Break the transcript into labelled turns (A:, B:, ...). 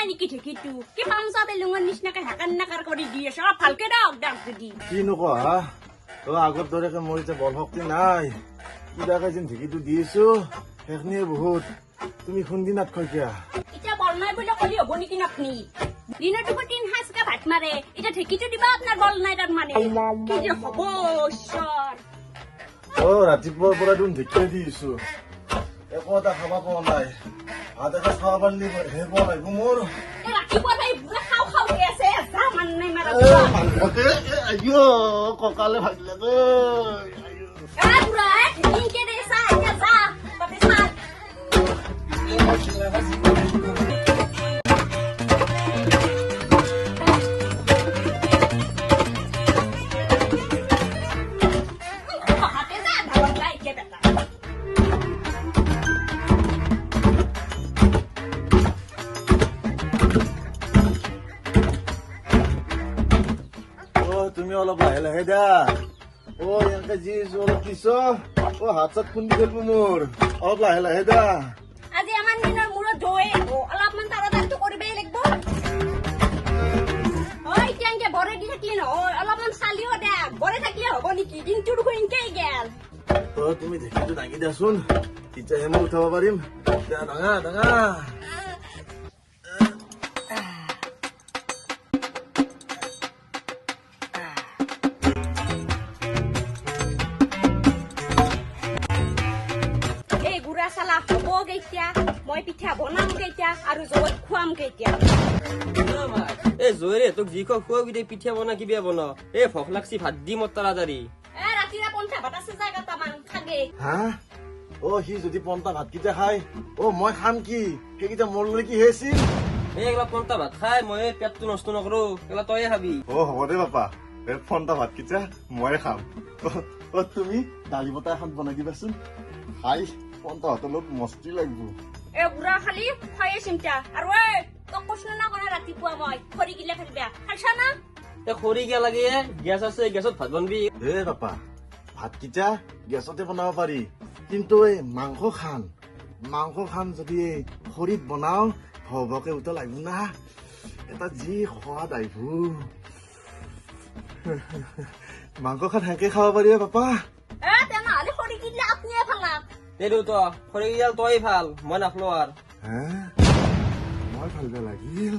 A: নাই নেকি ঢেঁকীটো কি পামচা বেলুঙৰ নিচিনাকে হাকান নাকাৰ কৰি দি আছে অলপ ভালকে দাওক দাওক যদি
B: কিনো কোৱা আগৰ দৰেকে মোৰ এতিয়া বল শক্তি নাই কিবাকে যেন ঢেঁকীটো দি আছো সেইখিনিয়ে বহুত তুমি খুন্দিনাত খৈকিয়া
A: এতিয়া বল নাই বুলি ক'লি হ'ব নেকি আপুনি দিনত দুপুৰ 3 সাঁজকে ভাত মাৰে এতিয়া ঢেঁকীটো দিবা আপোনাৰ বল নাই তাত মানে কি যে হ'ব ঈশ্বৰ
B: ৰাতিপুৱাৰ পৰা তুমি ঢেঁকীয়ে দি আছো একো এটা খাব পোৱা নাই ভাত এসাঁজ খাব পাৰিলে হে পোৱা নাই মোৰ
A: ৰাতিপুৱা তাই বুঢ়া খাওঁ খাওঁ কৈ আছে যা মান নাই মাৰা
B: কঁকালে ভাগিলে
A: বুঢ়া ঢেঁকীকে দে চা এতিয়া যা তাতে চা
B: তুমি অলপ লাহে লাহে দা এনেকে যি অলপ দিছ হাত চাত খুন্দি ফেলব মোৰ অলপ লাহে লাহে দা
A: আজি আমাৰ দিনৰ মূৰত ধুৱে অলপমান তাড়াতাড়ি কৰিবই লাগিব এতিয়া এনেকে বৰে দি থাকিলে নহয় অলপমান চালিও দে বৰে থাকিলে হ'ব নেকি দিনটো দেখোন এনেকেই গেল
B: তুমি ঢেঁকীটো দাঙি দিয়াচোন তেতিয়াহে মই উঠাব পাৰিম ডাঙা ডাঙা
A: চালা হ'ব কেতিয়া মই পিঠা বনাম কেতিয়া আৰু জগত খুৱাম কেতিয়া
C: এই জয়ৰে তোক যি খুৱাবি দে পিঠা বনা কিবা বনা এই ভোক লাগছি ভাত দি মোৰ তাড়াতাড়ি
A: ৰাতিৰে পন্থা ভাত আছে যা কেইটামান খাগে
B: হা সি যদি পন্থা ভাতকেইটা খাই মই খাম কি সেইকেইটা মোৰ লৈ কি হৈছিল
C: এইগিলা পন্থা ভাত খাই মই পেটটো নষ্ট নকৰো এইগিলা তয়ে খাবি
B: হ'ব দে বাপা এই পন্থা ভাতকেইটা মই খাম তুমি দালি বটা এখন বনাই দিবাচোন খাই পন্থা ভাতৰ লগত মস্তি লাগিব
A: বুঢ়া খালি খায়ে চিন্তা আৰু তোক কৈছো না কৰা ৰাতিপুৱা মই খৰি গিলা খাইবা খাইছা না
C: খৰি কিয় লাগে গেছ আছে গেছত ভাত বনবি
B: বাপা ভাতকেইটা গেছতে বনাব পাৰি কিন্তু এই মাংস খান যদি খৰিত বনাও ভকে উঠা লাগিব না এটা যি সোৱাদ আহিব মাংস খান সেনেকে খাব পাৰি পাপা
A: তেনেহলে খৰি গিলা আপুনিয়ে ভাঙা
C: তো খৰি কিডাল তই ভাল মই নাখলো আৰু
B: মই ভাল লাগিল